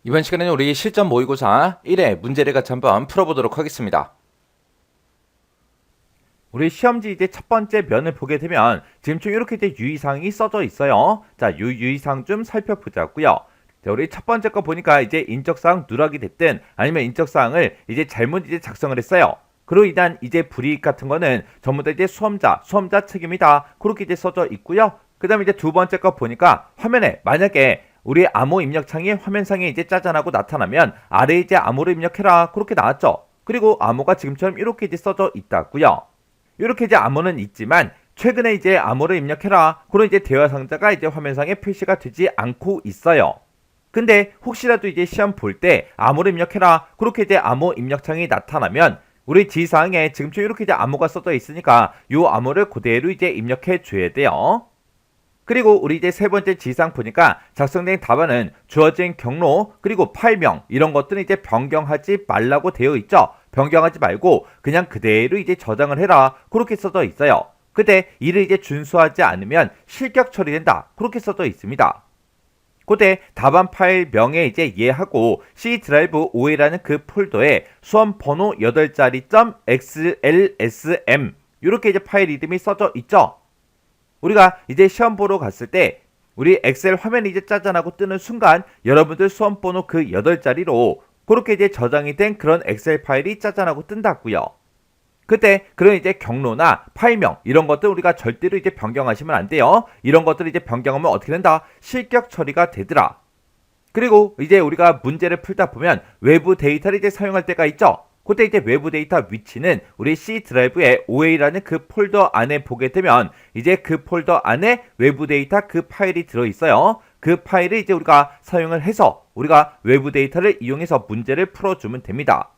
이번 시간에는 우리 실전 모의고사 1회 문제를 같이 한번 풀어보도록 하겠습니다. 우리 시험지 이제 첫 번째 면을 보게 되면 지금쯤 이렇게 이제 유의사항이 써져 있어요. 자, 유의사항 좀 살펴보자고요. 자, 우리 첫 번째 거 보니까 이제 인적사항 누락이 됐든 아니면 인적사항을 이제 잘못 이제 작성을 했어요. 그로 인한 이제 불이익 같은 거는 전부 다 이제 수험자 책임이다. 그렇게 이제 써져 있고요. 그 다음에 이제 두 번째 거 보니까 화면에 만약에 우리 암호 입력창이 화면상에 이제 짜잔하고 나타나면 아래에 이제 암호를 입력해라. 그렇게 나왔죠. 그리고 암호가 지금처럼 이렇게 이제 써져 있다고요. 이렇게 이제 암호는 있지만 최근에 이제 암호를 입력해라. 그런 이제 대화 상자가 이제 화면상에 표시가 되지 않고 있어요. 근데 혹시라도 이제 시험 볼 때 암호를 입력해라. 그렇게 이제 암호 입력창이 나타나면 우리 지사항에 지금처럼 이렇게 이제 암호가 써져 있으니까 이 암호를 그대로 이제 입력해 줘야 돼요. 그리고 우리 이제 세 번째 지상 보니까 작성된 답안은 주어진 경로 그리고 파일명 이런 것들은 이제 변경하지 말라고 되어 있죠. 변경하지 말고 그냥 그대로 이제 저장을 해라. 그렇게 써져 있어요. 근데 이를 이제 준수하지 않으면 실격 처리된다. 그렇게 써져 있습니다. 그때 답안 파일명에 이제 얘하고 C 드라이브 5A라는 그 폴더에 수험 번호 8자리 .xlsm 이렇게 이제 파일 이름이 써져 있죠. 우리가 이제 시험 보러 갔을 때 우리 엑셀 화면이 이제 짜잔하고 뜨는 순간 여러분들 수험 번호 그 8자리로 그렇게 이제 저장이 된 그런 엑셀 파일이 짜잔하고 뜬다고요. 그때 그런 이제 경로나 파일명 이런 것들 우리가 절대로 이제 변경하시면 안 돼요. 이런 것들 이제 변경하면 어떻게 된다? 실격 처리가 되더라. 그리고 이제 우리가 문제를 풀다 보면 외부 데이터를 이제 사용할 때가 있죠. 그때 이제 외부 데이터 위치는 우리 C 드라이브의 OA라는 그 폴더 안에 보게 되면 이제 그 폴더 안에 외부 데이터 그 파일이 들어있어요. 그 파일을 이제 우리가 사용을 해서 우리가 외부 데이터를 이용해서 문제를 풀어주면 됩니다.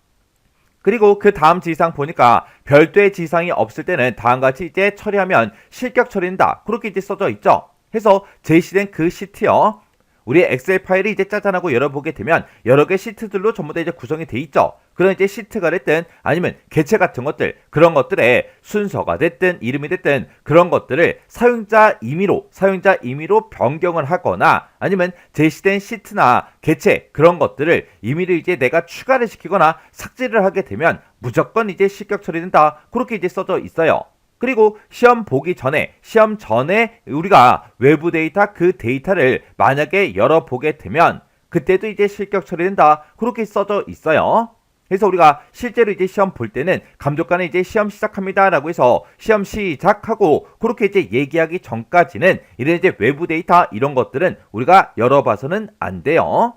그리고 그 다음 지상 보니까 별도의 지상이 없을 때는 다음같이 이제 처리하면 실격 처리한다. 그렇게 이제 써져 있죠. 해서 제시된 그 시트요. 우리 엑셀 파일이 이제 짜잔하고 열어보게 되면 여러 개 시트들로 전부 다 이제 구성이 돼 있죠. 그런 이제 시트가 됐든 아니면 개체 같은 것들 그런 것들의 순서가 됐든 이름이 됐든 그런 것들을 사용자 임의로 변경을 하거나 아니면 제시된 시트나 개체 그런 것들을 임의로 이제 내가 추가를 시키거나 삭제를 하게 되면 무조건 이제 실격 처리된다. 그렇게 이제 써져 있어요. 그리고 시험 전에 우리가 외부 데이터 그 데이터를 만약에 열어보게 되면 그때도 이제 실격 처리된다. 그렇게 써져 있어요. 그래서 우리가 실제로 이제 시험 볼 때는 감독관은 이제 시험 시작합니다 라고 해서 시험 시작하고 그렇게 이제 얘기하기 전까지는 이런 이제 외부 데이터 이런 것들은 우리가 열어봐서는 안 돼요.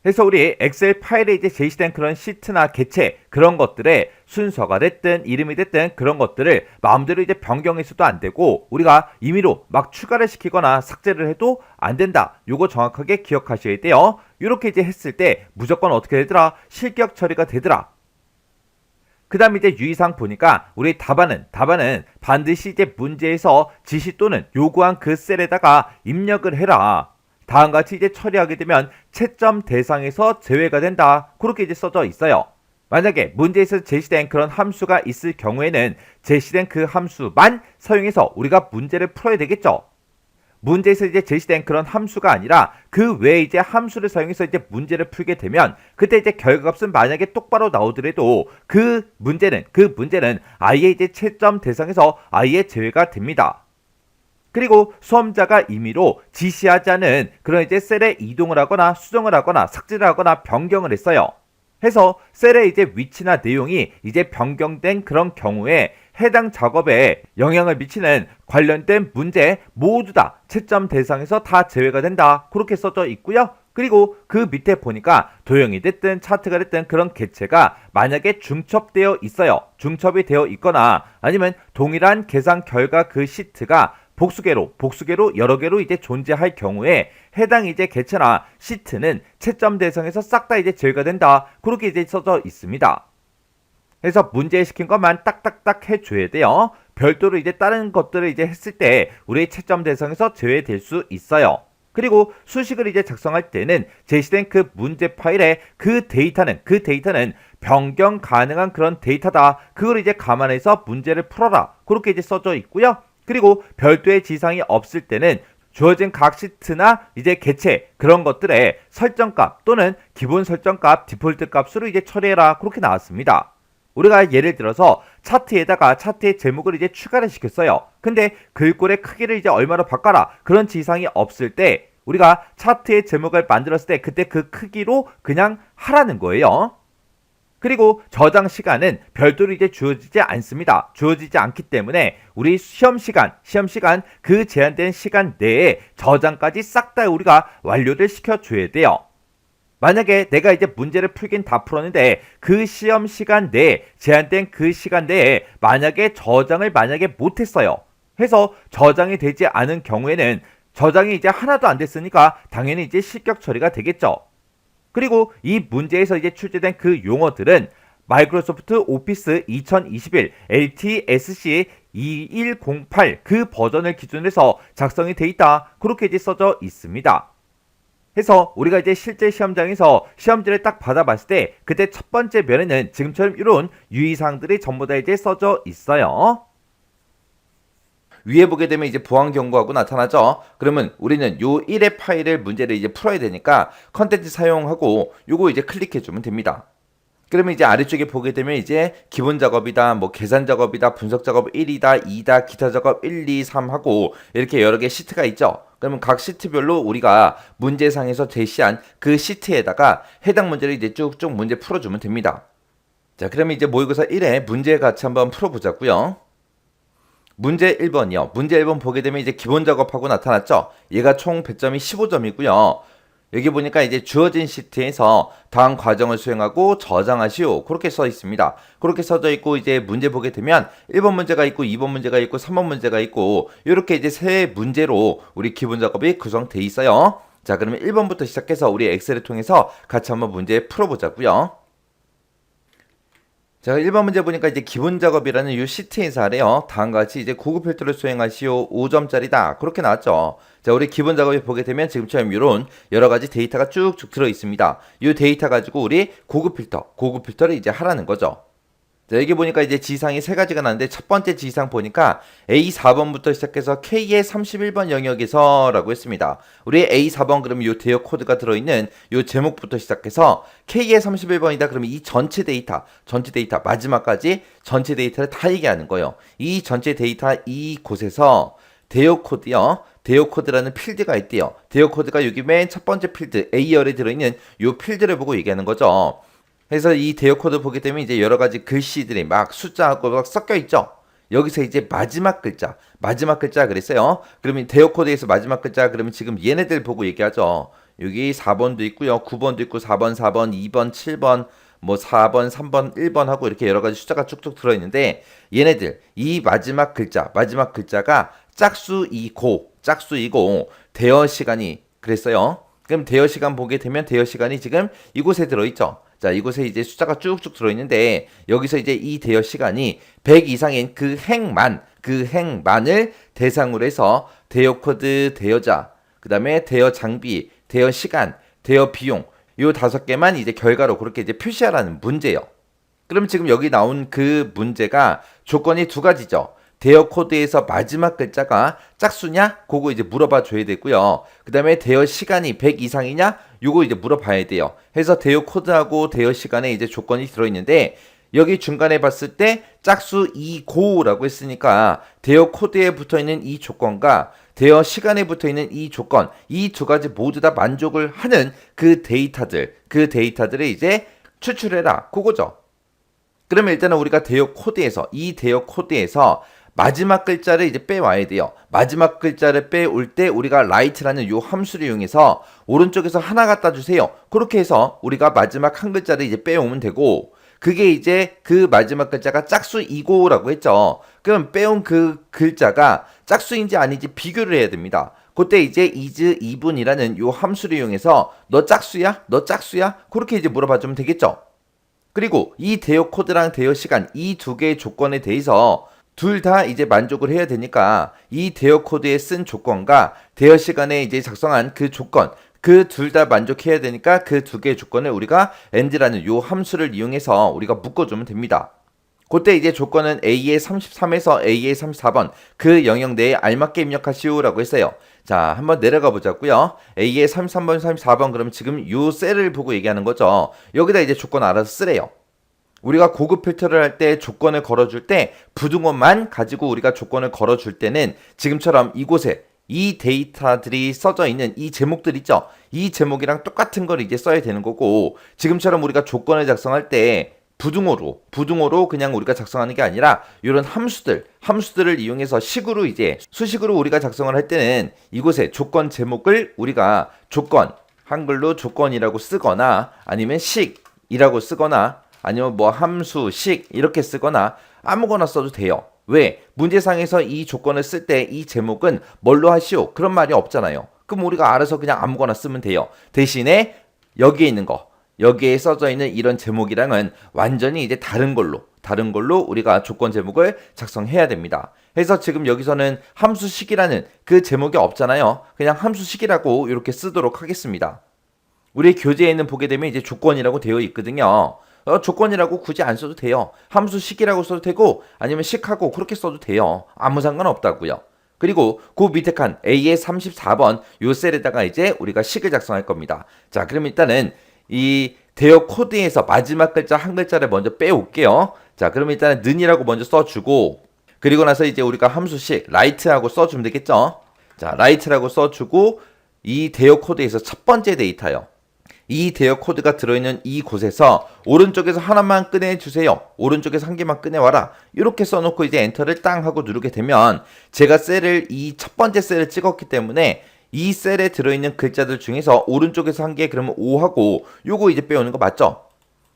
그래서 우리 엑셀 파일에 이제 제시된 그런 시트나 개체 그런 것들의 순서가 됐든 이름이 됐든 그런 것들을 마음대로 이제 변경해서도 안 되고 우리가 임의로 막 추가를 시키거나 삭제를 해도 안 된다. 요거 정확하게 기억하셔야 돼요. 이렇게 이제 했을 때 무조건 어떻게 되더라? 실격 처리가 되더라. 그 다음 이제 유의사항 보니까 우리 답안은 반드시 이제 문제에서 지시 또는 요구한 그 셀에다가 입력을 해라. 다음같이 이제 처리하게 되면 채점 대상에서 제외가 된다. 그렇게 이제 써져 있어요. 만약에 문제에서 제시된 그런 함수가 있을 경우에는 제시된 그 함수만 사용해서 우리가 문제를 풀어야 되겠죠. 문제에서 이제 제시된 그런 함수가 아니라 그 외에 이제 함수를 사용해서 이제 문제를 풀게 되면 그때 이제 결과값은 만약에 똑바로 나오더라도 그 문제는 아예 이제 채점 대상에서 아예 제외가 됩니다. 그리고 수험자가 임의로 지시하지 않은 그런 이제 셀에 이동을 하거나 수정을 하거나 삭제를 하거나 변경을 했어요. 해서 셀의 이제 위치나 내용이 이제 변경된 그런 경우에 해당 작업에 영향을 미치는 관련된 문제 모두 다 채점 대상에서 다 제외가 된다. 그렇게 써져 있고요. 그리고 그 밑에 보니까 도형이 됐든 차트가 됐든 그런 개체가 만약에 중첩되어 있어요. 중첩이 되어 있거나 아니면 동일한 계산 결과 그 시트가 복수계로 여러 개로 이제 존재할 경우에 해당 이제 개체나 시트는 채점 대상에서 싹 다 이제 제외가 된다. 그렇게 이제 써져 있습니다. 그래서 문제에 시킨 것만 딱딱딱 해줘야 돼요. 별도로 이제 다른 것들을 이제 했을 때 우리의 채점 대상에서 제외될 수 있어요. 그리고 수식을 이제 작성할 때는 제시된 그 문제 파일에 그 데이터는 변경 가능한 그런 데이터다. 그걸 이제 감안해서 문제를 풀어라. 그렇게 이제 써져 있고요. 그리고 별도의 지상이 없을 때는 주어진 각 시트나 이제 개체 그런 것들의 설정값 또는 기본 설정값 디폴트 값으로 이제 처리해라 그렇게 나왔습니다. 우리가 예를 들어서 차트에다가 차트의 제목을 이제 추가를 시켰어요. 근데 글꼴의 크기를 이제 얼마로 바꿔라 그런 지시사항이 없을 때 우리가 차트의 제목을 만들었을 때 그때 그 크기로 그냥 하라는 거예요. 그리고 저장 시간은 별도로 이제 주어지지 않습니다. 주어지지 않기 때문에 우리 시험 시간 그 제한된 시간 내에 저장까지 싹 다 우리가 완료를 시켜줘야 돼요. 만약에 내가 이제 문제를 풀긴 다 풀었는데 그 시험 시간 내에 제한된 그 시간 내에 만약에 저장을 못했어요. 해서 저장이 되지 않은 경우에는 저장이 이제 하나도 안 됐으니까 당연히 이제 실격 처리가 되겠죠. 그리고 이 문제에서 이제 출제된 그 용어들은 마이크로소프트 오피스 2021 LTSC 2108 그 버전을 기준으로 해서 작성이 돼 있다. 그렇게 이제 써져 있습니다. 해서 우리가 이제 실제 시험장에서 시험지를 딱 받아봤을 때 그때 첫 번째 면에는 지금처럼 이런 유의사항들이 전부 다 이제 써져 있어요. 위에 보게 되면 이제 보안 경고하고 나타나죠. 그러면 우리는 요 1의 파일을 문제를 이제 풀어야 되니까 컨텐츠 사용하고 요거 이제 클릭해 주면 됩니다. 그러면 이제 아래쪽에 보게 되면 이제 기본 작업이다, 뭐 계산 작업이다, 분석 작업 1이다, 2다, 기타 작업 1, 2, 3 하고 이렇게 여러 개 시트가 있죠. 그러면 각 시트별로 우리가 문제상에서 제시한 그 시트에다가 해당 문제를 이제 쭉쭉 문제 풀어주면 됩니다. 자, 그러면 이제 모의고사 1회 문제 같이 한번 풀어보자고요. 문제 1번이요. 문제 1번 보게 되면 이제 기본 작업하고 나타났죠. 얘가 총 배점이 15점이고요. 여기 보니까 이제 주어진 시트에서 다음 과정을 수행하고 저장하시오. 그렇게 써 있습니다. 그렇게 써져 있고 이제 문제 보게 되면 1번 문제가 있고 2번 문제가 있고 3번 문제가 있고 이렇게 이제 세 문제로 우리 기본 작업이 구성돼 있어요. 자, 그러면 1번부터 시작해서 우리 엑셀을 통해서 같이 한번 문제 풀어보자고요. 자, 1번 문제 보니까 이제 기본 작업이라는 이 시트에서 하래요. 다음과 같이 이제 고급 필터를 수행하시오. 5점짜리다. 그렇게 나왔죠. 자, 우리 기본 작업에 보게 되면 지금처럼 이런 여러 가지 데이터가 쭉쭉 들어 있습니다. 이 데이터 가지고 우리 고급 필터를 이제 하라는 거죠. 자, 여기 보니까 이제 지시사항이 세 가지가 나는데 첫 번째 지시사항 보니까 A4번부터 시작해서 K의 31번 영역에서 라고 했습니다. 우리 A4번 그러면 요 대역 코드가 들어있는 요 제목부터 시작해서 K의 31번이다 그러면 이 전체 데이터 마지막까지 전체 데이터를 다 얘기하는 거예요. 이 전체 데이터 이곳에서 대역 코드요. 대역 코드라는 필드가 있대요. 대역 코드가 여기 맨 첫 번째 필드 A열에 들어있는 요 필드를 보고 얘기하는 거죠. 그래서 이 대역 코드 보게 되면 이제 여러 가지 글씨들이 막 숫자하고 막 섞여 있죠. 여기서 이제 마지막 글자 그랬어요. 그러면 대역 코드에서 마지막 글자 그러면 지금 얘네들 보고 얘기하죠. 여기 4번도 있고요. 9번도 있고 4번, 2번, 7번, 뭐 4번, 3번, 1번 하고 이렇게 여러 가지 숫자가 쭉쭉 들어 있는데 얘네들 이 마지막 글자가 짝수이고 대여 시간이 그랬어요. 그럼 대여 시간 보게 되면 대여 시간이 지금 이곳에 들어 있죠. 자, 이곳에 이제 숫자가 쭉쭉 들어있는데 여기서 이제 이 대여 시간이 100 이상인 그 행만을 대상으로 해서 대여 코드, 대여자, 그 다음에 대여 장비, 대여 시간, 대여 비용 요 5개만 이제 결과로 그렇게 이제 표시하라는 문제예요. 그럼 지금 여기 나온 그 문제가 조건이 두 가지죠. 대여 코드에서 마지막 글자가 짝수냐? 그거 이제 물어봐 줘야 되고요. 그 다음에 대여 시간이 100 이상이냐? 요거 이제 물어봐야 돼요. 해서 대여 코드하고 대여 시간에 이제 조건이 들어있는데 여기 중간에 봤을 때 짝수 2고라고 했으니까 대여 코드에 붙어있는 이 조건과 대여 시간에 붙어있는 이 조건 이 두 가지 모두 다 만족을 하는 그 데이터들을 이제 추출해라. 그거죠. 그러면 일단은 우리가 대여 코드에서 마지막 글자를 이제 빼와야 돼요. 마지막 글자를 빼올 때 우리가 write라는 요 함수를 이용해서 오른쪽에서 하나 갖다 주세요. 그렇게 해서 우리가 마지막 한 글자를 이제 빼오면 되고 그게 이제 그 마지막 글자가 짝수이고라고 했죠. 그럼 빼온 그 글자가 짝수인지 아닌지 비교를 해야 됩니다. 그때 이제 is even이라는 요 함수를 이용해서 너 짝수야? 그렇게 이제 물어봐 주면 되겠죠. 그리고 이 대여 코드랑 대여 시간 이 두 개의 조건에 대해서 둘 다 이제 만족을 해야 되니까 이 대여 코드에 쓴 조건과 대여 시간에 이제 작성한 그 조건 그 둘 다 만족해야 되니까 그 두 개의 조건을 우리가 and라는 요 함수를 이용해서 우리가 묶어주면 됩니다. 그때 이제 조건은 A의 33에서 A의 34번 그 영역 내에 알맞게 입력하시오라고 했어요. 자, 한번 내려가 보자고요. A의 33번, 34번 그러면 지금 요 셀을 보고 얘기하는 거죠. 여기다 이제 조건 알아서 쓰래요. 우리가 고급 필터를 할 때 조건을 걸어줄 때 부등호만 가지고 우리가 조건을 걸어줄 때는 지금처럼 이곳에 이 데이터들이 써져 있는 이 제목들 있죠? 이 제목이랑 똑같은 걸 이제 써야 되는 거고 지금처럼 우리가 조건을 작성할 때 부등호로 그냥 우리가 작성하는 게 아니라 이런 함수들을 이용해서 식으로 이제 수식으로 우리가 작성을 할 때는 이곳에 조건 제목을 우리가 조건, 한글로 조건이라고 쓰거나 아니면 식이라고 쓰거나 아니면 뭐 함수, 식 이렇게 쓰거나 아무거나 써도 돼요. 왜? 문제상에서 이 조건을 쓸 때 이 제목은 뭘로 하시오? 그런 말이 없잖아요. 그럼 우리가 알아서 그냥 아무거나 쓰면 돼요. 대신에 여기에 써져 있는 이런 제목이랑은 완전히 이제 다른 걸로 우리가 조건 제목을 작성해야 됩니다. 그래서 지금 여기서는 함수식이라는 그 제목이 없잖아요. 그냥 함수식이라고 이렇게 쓰도록 하겠습니다. 우리 교재에는 보게 되면 이제 조건이라고 되어 있거든요. 조건이라고 굳이 안 써도 돼요. 함수식이라고 써도 되고 아니면 식하고 그렇게 써도 돼요. 아무 상관없다고요. 그리고 그 밑에 칸 A의 34번 요 셀에다가 이제 우리가 식을 작성할 겁니다. 자, 그럼 일단은 이 대역 코드에서 마지막 글자 한 글자를 먼저 빼올게요. 자, 그럼 일단은 는이라고 먼저 써주고 그리고 나서 이제 우리가 함수식 라이트하고 써주면 되겠죠. 자, 라이트라고 써주고 이 대역 코드에서 첫 번째 데이터요. 이 대역 코드가 들어있는 이곳에서 오른쪽에서 하나만 꺼내주세요. 오른쪽에서 한 개만 꺼내와라. 이렇게 써놓고 이제 엔터를 땅 하고 누르게 되면 제가 이 첫 번째 셀을 찍었기 때문에 이 셀에 들어있는 글자들 중에서 오른쪽에서 한 개 그러면 5하고 요거 이제 빼오는 거 맞죠?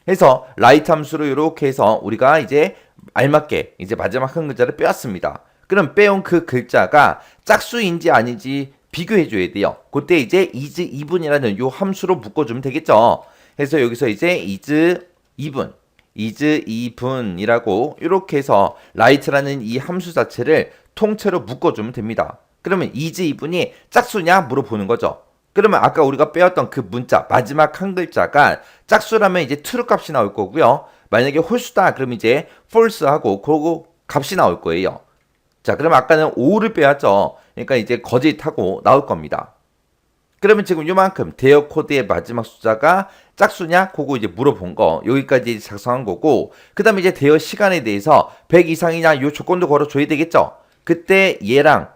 해서 라이트 함수로 이렇게 해서 우리가 이제 알맞게 이제 마지막 한 글자를 빼왔습니다. 그럼 빼온 그 글자가 짝수인지 아닌지 비교해줘야 돼요. 그때 이제 is even이라는 요 함수로 묶어주면 되겠죠. 그래서 여기서 이제 is even이라고 이렇게 해서 right라는 이 함수 자체를 통째로 묶어주면 됩니다. 그러면 is even이 짝수냐 물어보는 거죠. 그러면 아까 우리가 빼왔던 그 문자 마지막 한 글자가 짝수라면 이제 true 값이 나올 거고요. 만약에 홀수다 그러면 이제 false하고 그 값이 나올 거예요. 자, 그럼 아까는 5를 빼왔죠. 그러니까 이제 거짓하고 나올 겁니다. 그러면 지금 요만큼 대역 코드의 마지막 숫자가 짝수냐? 그거 이제 물어본 거. 여기까지 작성한 거고. 그 다음에 이제 대역 시간에 대해서 100 이상이냐? 요 조건도 걸어줘야 되겠죠? 그때 얘랑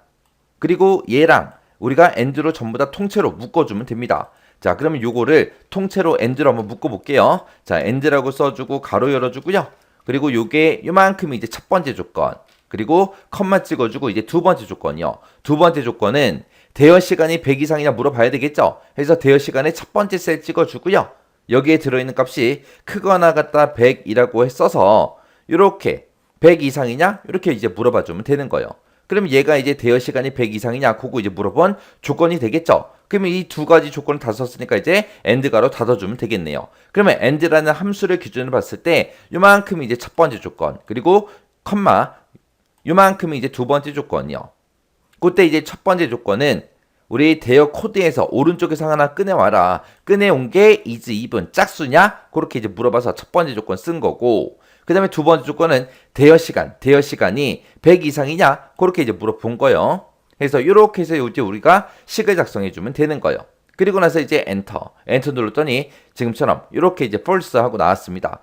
그리고 얘랑 우리가 and로 전부 다 통째로 묶어주면 됩니다. 자, 그러면 요거를 통째로 and로 한번 묶어볼게요. 자, and라고 써주고 가로 열어주고요. 그리고 요게 요만큼이 이제 첫 번째 조건. 그리고 컴마 찍어주고 이제 두 번째 조건이요. 두 번째 조건은 대여 시간이 100 이상이냐 물어봐야 되겠죠. 그래서 대여 시간에 첫 번째 셀 찍어주고요. 여기에 들어있는 값이 크거나 같다 100이라고 써서 이렇게 100 이상이냐 이렇게 이제 물어봐주면 되는 거예요. 그럼 얘가 이제 대여 시간이 100 이상이냐 그거 이제 물어본 조건이 되겠죠. 그러면 이 두 가지 조건을 다 썼으니까 이제 and가로 닫아주면 되겠네요. 그러면 and라는 함수를 기준으로 봤을 때 요만큼이 이제 첫 번째 조건 그리고 컴마 요만큼이 이제 두 번째 조건이요. 그때 이제 첫 번째 조건은 우리 대역 코드에서 오른쪽에서 하나 꺼내와라. 꺼내온 게 is even 짝수냐? 그렇게 이제 물어봐서 첫 번째 조건 쓴 거고 그 다음에 두 번째 조건은 대여 시간이 100 이상이냐? 그렇게 이제 물어본 거예요. 그래서 이렇게 해서 이제 우리가 식을 작성해 주면 되는 거예요. 그리고 나서 이제 엔터 눌렀더니 지금처럼 이렇게 이제 false 하고 나왔습니다.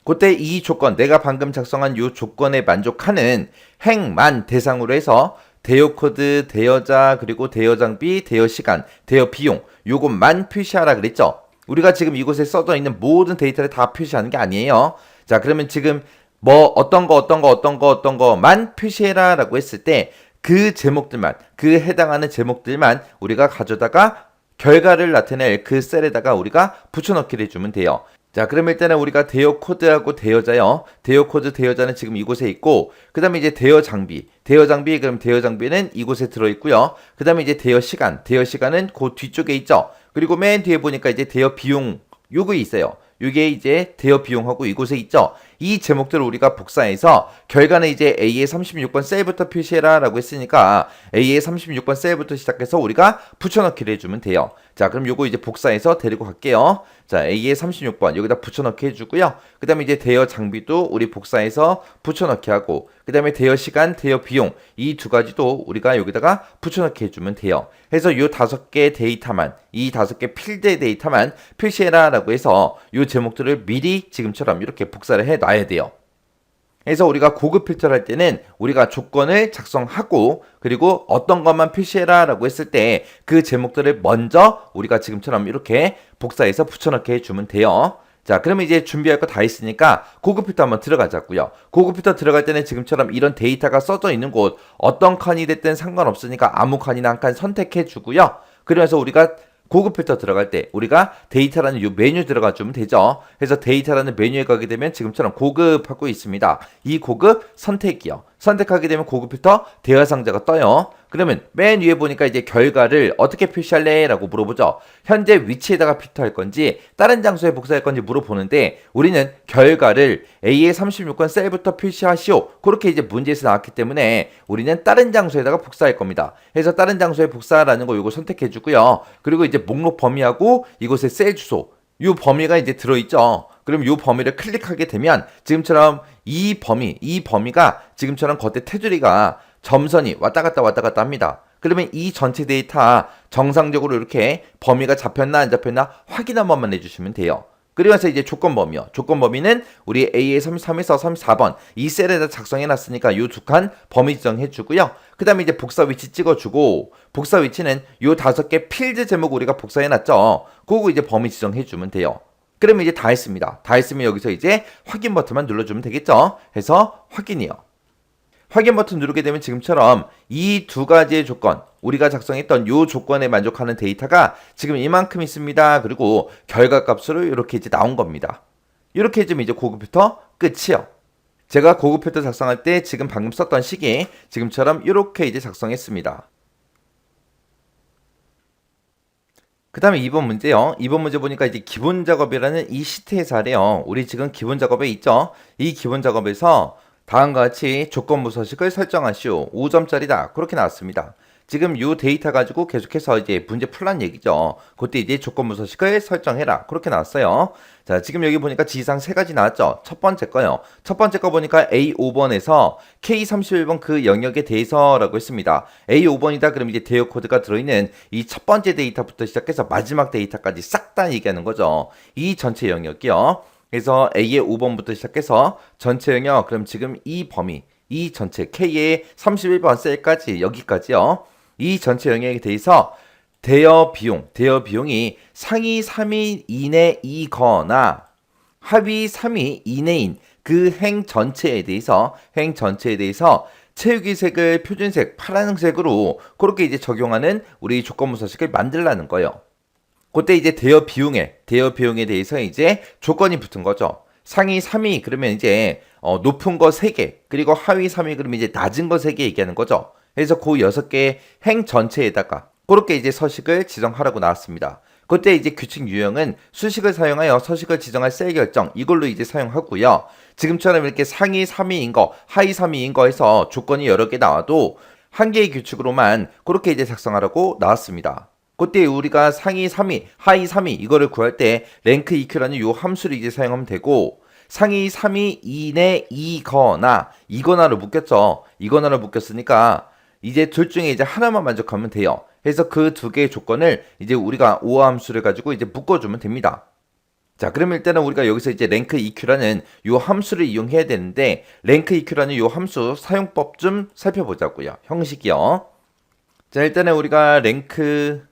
그때 이 조건, 내가 방금 작성한 이 조건에 만족하는 행만 대상으로 해서 대여 코드, 대여자, 그리고 대여 장비, 대여 시간, 대여 비용 요것만 표시하라 그랬죠. 우리가 지금 이곳에 써져 있는 모든 데이터를 다 표시하는 게 아니에요. 자, 그러면 지금 뭐 어떤 거만 표시해라 라고 했을 때 그 제목들만, 그 해당하는 제목들만 우리가 가져다가 결과를 나타낼 그 셀에다가 우리가 붙여넣기를 해주면 돼요. 자, 그럼 일단은 우리가 대여 코드하고 대여자요. 대여 코드, 대여자는 지금 이곳에 있고, 그 다음에 이제 대여 장비, 그럼 대여 장비는 이곳에 들어있고요. 그 다음에 이제 대여 시간은 그 뒤쪽에 있죠. 그리고 맨 뒤에 보니까 이제 대여 비용, 요거 있어요. 요게 이제 대여 비용하고 이곳에 있죠. 이 제목들을 우리가 복사해서 결과는 이제 A의 36번 셀부터 표시해라 라고 했으니까 A의 36번 셀부터 시작해서 우리가 붙여넣기를 해주면 돼요. 자, 그럼 요거 이제 복사해서 데리고 갈게요. 자, A의 36번 여기다 붙여넣기 해주고요. 그 다음에 이제 대여 장비도 우리 복사해서 붙여넣기 하고, 그 다음에 대여 시간, 대여 비용 이 두 가지도 우리가 여기다가 붙여넣기 해주면 돼요. 해서 요 5개 데이터만, 이 5개 필드 데이터만 표시해라 라고 해서 요 제목들을 미리 지금처럼 이렇게 복사를 해 놔야 돼요. 그래서 우리가 고급 필터를 할 때는 우리가 조건을 작성하고, 그리고 어떤 것만 표시해라 라고 했을 때 그 제목들을 먼저 우리가 지금처럼 이렇게 복사해서 붙여넣기 해주면 돼요. 자, 그러면 이제 준비할 거 다 있으니까 고급 필터 한번 들어가자고요. 고급 필터 들어갈 때는 지금처럼 이런 데이터가 써져 있는 곳, 어떤 칸이 됐든 상관없으니까 아무 칸이나 한 칸 선택해 주고요. 그래서 우리가 고급 필터 들어갈 때 우리가 데이터라는 이 메뉴 들어가 주면 되죠. 그래서 데이터라는 메뉴에 가게 되면 지금처럼 고급 하고 있습니다. 이 고급 선택이요. 선택하게 되면 고급 필터 대화 상자가 떠요. 그러면 맨 위에 보니까 이제 결과를 어떻게 표시할래? 라고 물어보죠. 현재 위치에다가 필터할 건지 다른 장소에 복사할 건지 물어보는데, 우리는 결과를 A의 36권 셀부터 표시하시오. 그렇게 이제 문제에서 나왔기 때문에 우리는 다른 장소에다가 복사할 겁니다. 그래서 다른 장소에 복사라는 거 요거 선택해 주고요. 그리고 이제 목록 범위하고 이곳에 셀 주소, 이 범위가 이제 들어있죠. 그럼 이 범위를 클릭하게 되면 지금처럼 이 범위가 지금처럼 겉에 테두리가 점선이 왔다 갔다 합니다. 그러면 이 전체 데이터 정상적으로 이렇게 범위가 잡혔나 안 잡혔나 확인 한 번만 해주시면 돼요. 그리고서 이제 조건 범위요. 조건 범위는 우리 A의 33에서 34번 이 셀에다 작성해 놨으니까 이 두 칸 범위 지정해 주고요. 그 다음에 이제 복사 위치 찍어주고, 복사 위치는 이 5개 필드 제목 우리가 복사해 놨죠. 그거 이제 범위 지정해 주면 돼요. 그러면 이제 다 했습니다. 다 했으면 여기서 이제 확인 버튼만 눌러주면 되겠죠. 해서 확인이요. 확인 버튼 누르게 되면 지금처럼 이 두 가지의 조건, 우리가 작성했던 이 조건에 만족하는 데이터가 지금 이만큼 있습니다. 그리고 결과값으로 이렇게 이제 나온 겁니다. 이렇게 해주면 이제 고급 필터 끝이요. 제가 고급 필터 작성할 때 지금 방금 썼던 시기 지금처럼 이렇게 이제 작성했습니다. 그 다음에 2번 문제요. 2번 문제 보니까 이제 기본 작업이라는 이 시트에서 하래요. 우리 지금 기본 작업에 있죠. 이 기본 작업에서 다음과 같이 조건부 서식을 설정하시오. 5점짜리다. 그렇게 나왔습니다. 지금 이 데이터 가지고 계속해서 이제 문제 풀란 얘기죠. 그때 이제 조건부 서식을 설정해라. 그렇게 나왔어요. 자, 지금 여기 보니까 지상 세 가지 나왔죠. 첫 번째 거요. 첫 번째 거 보니까 A5번에서 K31번 그 영역에 대해서라고 했습니다. A5번이다. 그럼 이제 대여 코드가 들어있는 이 첫 번째 데이터부터 시작해서 마지막 데이터까지 싹 다 얘기하는 거죠. 이 전체 영역이요. 그래서 A의 5번부터 시작해서 전체 영역, 그럼 지금 이 범위, 이 전체 K의 31번 셀까지 여기까지요. 이 전체 영역에 대해서 대여 비용이 상위 3위 이내이거나 하위 3위 이내인 그 행 전체에 대해서 채우기색을 표준색 파란색으로 그렇게 이제 적용하는 우리 조건부 서식을 만들라는 거예요. 그때 이제 대여 비용에 대해서 이제 조건이 붙은 거죠. 상위 3위 그러면 이제 높은 거 3개, 그리고 하위 3위 그러면 이제 낮은 거 3개 얘기하는 거죠. 그래서 그 6개의 행 전체에다가 그렇게 이제 서식을 지정하라고 나왔습니다. 그때 이제 규칙 유형은 수식을 사용하여 서식을 지정할 셀 결정 이걸로 이제 사용하고요. 지금처럼 이렇게 상위 3위인 거, 하위 3위인 거에서 조건이 여러 개 나와도 한 개의 규칙으로만 그렇게 이제 작성하라고 나왔습니다. 그때 우리가 상위 3위, 하위 3위 이거를 구할 때 랭크 EQ라는 이 함수를 이제 사용하면 되고, 상위 3위 이내이거나 이거나로 묶였죠. 이거나로 묶였으니까 이제 둘 중에 이제 하나만 만족하면 돼요. 그래서 그 두 개의 조건을 이제 우리가 오어 함수를 가지고 이제 묶어주면 됩니다. 자, 그러면 일단은 우리가 여기서 이제 랭크 EQ라는 이 함수를 이용해야 되는데, 랭크 EQ라는 이 함수 사용법 좀 살펴보자고요. 형식이요. 자, 일단은 우리가 랭크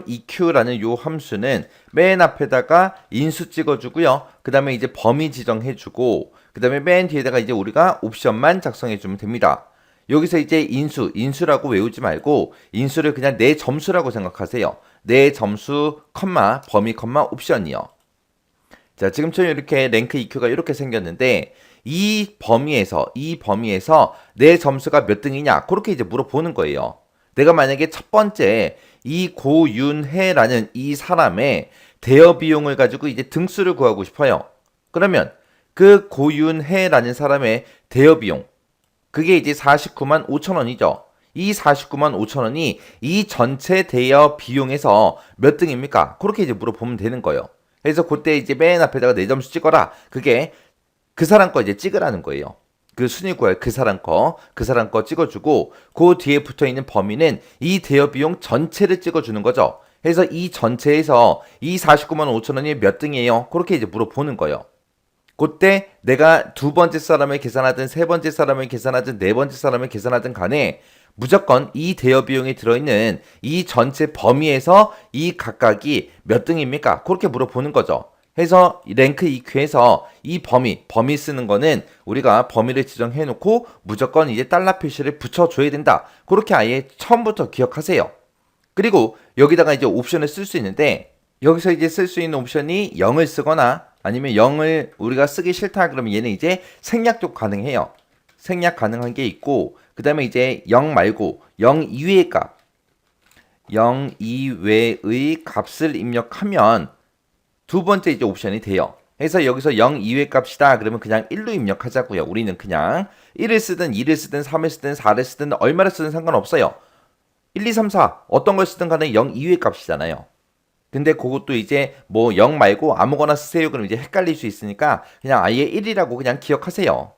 .eq라는 요 함수는 맨 앞에다가 인수 찍어주고요. 그 다음에 이제 범위 지정해주고, 그 다음에 맨 뒤에다가 이제 우리가 옵션만 작성해주면 됩니다. 여기서 이제 인수라고 외우지 말고 인수를 그냥 내 점수라고 생각하세요. 내 점수, 범위, 옵션이요. 자, 지금처럼 이렇게 랭크 EQ가 이렇게 생겼는데, 이 범위에서 내 점수가 몇 등이냐 그렇게 이제 물어보는 거예요. 내가 만약에 첫 번째 이 고윤혜라는 이 사람의 대여 비용을 가지고 이제 등수를 구하고 싶어요. 그러면 그 고윤혜라는 사람의 대여 비용, 그게 이제 49만 5천 원이죠. 이 49만 5천 원이 이 전체 대여 비용에서 몇 등입니까? 그렇게 이제 물어보면 되는 거예요. 그래서 그때 이제 맨 앞에다가 내 점수 찍어라. 그게 그 사람 거 이제 찍으라는 거예요. 그 순위 구할 그 사람 거 찍어주고 그 뒤에 붙어 있는 범위는 이 대여 비용 전체를 찍어주는 거죠. 그래서 이 전체에서 이 49만 5천 원이 몇 등이에요? 그렇게 이제 물어보는 거예요. 그때 내가 두 번째 사람을 계산하든 세 번째 사람을 계산하든 네 번째 사람을 계산하든 간에 무조건 이 대여 비용이 들어있는 이 전체 범위에서 이 각각이 몇 등입니까? 그렇게 물어보는 거죠. 해서 랭크 EQ에서 이 범위 쓰는 거는 우리가 범위를 지정해 놓고 무조건 이제 달러 표시를 붙여줘야 된다. 그렇게 아예 처음부터 기억하세요. 그리고 여기다가 이제 옵션을 쓸 수 있는데 여기서 이제 쓸 수 있는 옵션이 0을 쓰거나 아니면 0을 우리가 쓰기 싫다 그러면 얘는 이제 생략도 가능해요. 생략 가능한 게 있고 그 다음에 이제 0 말고 0 이외의 값 0 이외의 값을 입력하면 두 번째 이제 옵션이 돼요. 그래서 여기서 0 이외의 값이다 그러면 그냥 1로 입력하자고요. 우리는 그냥 1을 쓰든 2를 쓰든 3을 쓰든 4를 쓰든 얼마를 쓰든 상관없어요. 1, 2, 3, 4 어떤 걸 쓰든 간에 0 이외의 값이잖아요. 근데 그것도 이제 뭐 0 말고 아무거나 쓰세요 그럼 이제 헷갈릴 수 있으니까 그냥 아예 1이라고 그냥 기억하세요.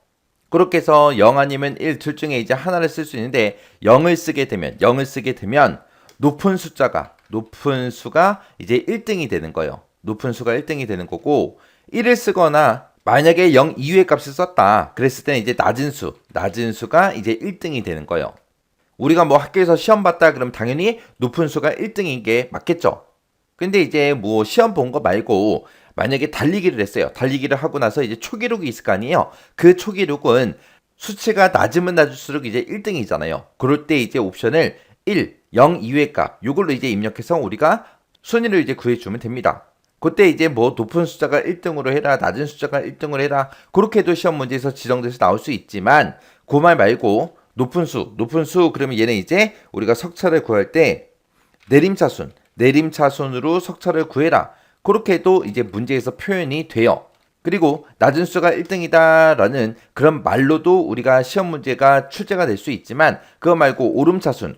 그렇게 해서 0 아니면 1 둘 중에 이제 하나를 쓸 수 있는데 0을 쓰게 되면 높은 수가 이제 1등이 되는 거예요. 높은 수가 1등이 되는 거고 1을 쓰거나 만약에 0 이외의 값을 썼다 그랬을 때는 이제 낮은 수가 이제 1등이 되는 거예요. 우리가 뭐 학교에서 시험 봤다 그러면 당연히 높은 수가 1등인 게 맞겠죠. 근데 이제 뭐 시험 본 거 말고 만약에 달리기를 했어요. 달리기를 하고 나서 이제 초기록이 있을 거 아니에요. 그 초기록은 수치가 낮으면 낮을수록 이제 1등이잖아요. 그럴 때 이제 옵션을 0 이외의 값 요걸로 이제 입력해서 우리가 순위를 이제 구해주면 됩니다. 그때 이제 뭐 높은 숫자가 1등으로 해라 낮은 숫자가 1등으로 해라 그렇게 해도 시험 문제에서 지정돼서 나올 수 있지만 그 말 말고 높은 수 그러면 얘는 이제 우리가 석차를 구할 때 내림차순으로 석차를 구해라 그렇게 해도 이제 문제에서 표현이 돼요. 그리고 낮은 수가 1등이다라는 그런 말로도 우리가 시험 문제가 출제가 될 수 있지만 그거 말고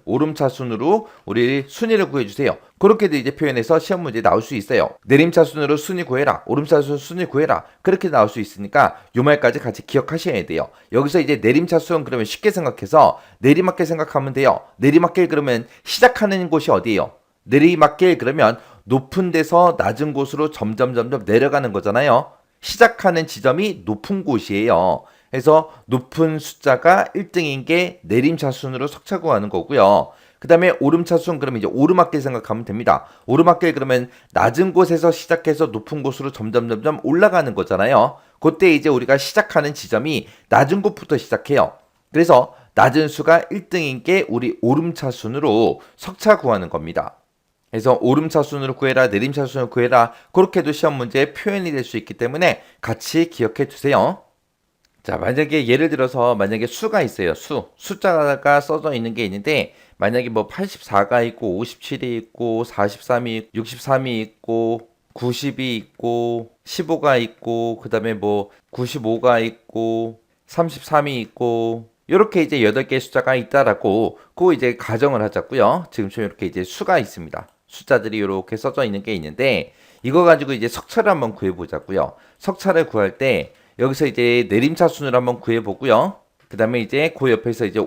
오름차순으로 우리 순위를 구해주세요. 그렇게도 이제 표현해서 시험 문제 나올 수 있어요. 내림차순으로 순위 구해라. 오름차순 순위 구해라. 그렇게 나올 수 있으니까 요 말까지 같이 기억하셔야 돼요. 여기서 이제 내림차순 그러면 쉽게 생각해서 내리막길 생각하면 돼요. 내리막길 그러면 시작하는 곳이 어디예요? 내리막길 그러면 높은 데서 낮은 곳으로 점점 내려가는 거잖아요. 시작하는 지점이 높은 곳이에요. 그래서 높은 숫자가 1등인 게 내림차순으로 석차 구하는 거고요. 그 다음에 오름차순 그러면 이제 오르막길 생각하면 됩니다. 오르막길 그러면 낮은 곳에서 시작해서 높은 곳으로 점점 올라가는 거잖아요. 그때 이제 우리가 시작하는 지점이 낮은 곳부터 시작해요. 그래서 낮은 수가 1등인 게 우리 오름차순으로 석차 구하는 겁니다. 그래서 오름차순으로 구해라 내림차순으로 구해라 그렇게 해도 시험 문제에 표현이 될 수 있기 때문에 같이 기억해 두세요. 자 만약에 예를 들어서 만약에 수가 있어요. 숫자가 써져 있는 게 있는데 만약에 뭐 84가 있고 57이 있고 43이 63이 있고 90이 있고 15가 있고 그 다음에 뭐 95가 있고 33이 있고 이렇게 이제 8개의 숫자가 있다라고 그거 이제 가정을 하자고요. 지금처럼 이렇게 이제 수가 있습니다. 숫자들이 이렇게 써져 있는 게 있는데 이거 가지고 이제 석차를 한번 구해보자고요. 석차를 구할 때 여기서 이제 내림차순으로 한번 구해보고요. 그 다음에 이제 그 옆에서 이제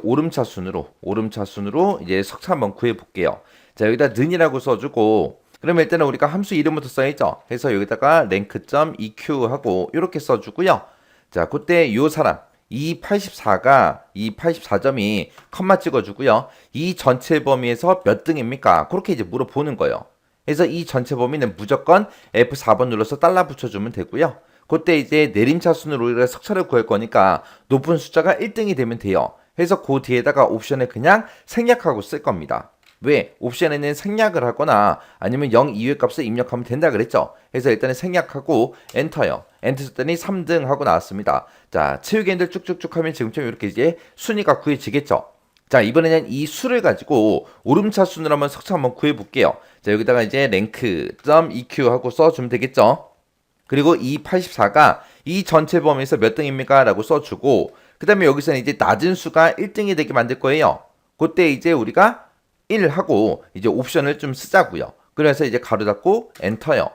오름차순으로 이제 석차 한번 구해볼게요. 자 여기다 는이라고 써주고 그러면 일단은 우리가 함수 이름부터 써야죠. 그래서 여기다가 랭크.eq 하고 이렇게 써주고요. 자 그때 요 사람 이 84점이 컴마 찍어주고요. 이 전체 범위에서 몇 등입니까? 그렇게 이제 물어보는 거예요. 그래서 이 전체 범위는 무조건 F4번 눌러서 달러 붙여주면 되고요. 그때 이제 내림차순으로 우리가 석차를 구할 거니까 높은 숫자가 1등이 되면 돼요. 그래서 그 뒤에다가 옵션을 그냥 생략하고 쓸 겁니다. 왜? 옵션에는 생략을 하거나 아니면 0 이외 값을 입력하면 된다 그랬죠. 그래서 일단은 생략하고 엔터요. 엔터 썼더니 3등 하고 나왔습니다. 자, 채우기엔들 쭉쭉쭉 하면 지금처럼 이렇게 이제 순위가 구해지겠죠. 자, 이번에는 이 수를 가지고 오름차순으로 한번 석차 한번 구해볼게요. 자, 여기다가 이제 rank.eq 하고 써주면 되겠죠. 그리고 이 84가 이 전체 범위에서 몇 등입니까? 라고 써주고 그 다음에 여기서는 이제 낮은 수가 1등이 되게 만들 거예요. 그때 이제 우리가 1 하고 이제 옵션을 좀 쓰자고요. 그래서 이제 가로 닫고 엔터요.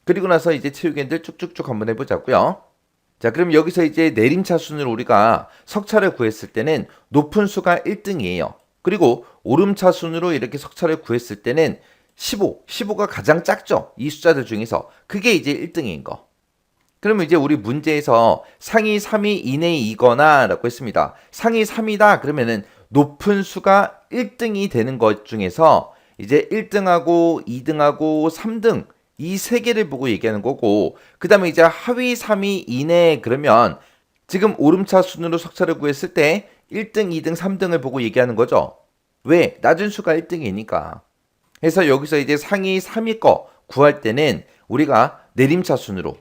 그리고 나서 이제 채우기들 쭉쭉쭉 한번 해보자고요. 자, 그럼 여기서 이제 내림차순으로 우리가 석차를 구했을 때는 높은 수가 1등이에요. 그리고 오름차순으로 이렇게 석차를 구했을 때는 15가 가장 작죠. 이 숫자들 중에서. 그게 이제 1등인 거. 그러면 이제 우리 문제에서 상위 3위 이내이거나 라고 했습니다. 상위 3이다 그러면은 높은 수가 1등이 되는 것 중에서 이제 1등하고 2등하고 3등 이 세 개를 보고 얘기하는 거고, 그 다음에 이제 하위 3위 이내 그러면 지금 오름차 순으로 석차를 구했을 때 1등, 2등, 3등을 보고 얘기하는 거죠. 왜? 낮은 수가 1등이니까. 그래서 여기서 이제 상위 3위 거 구할 때는 우리가 내림차순으로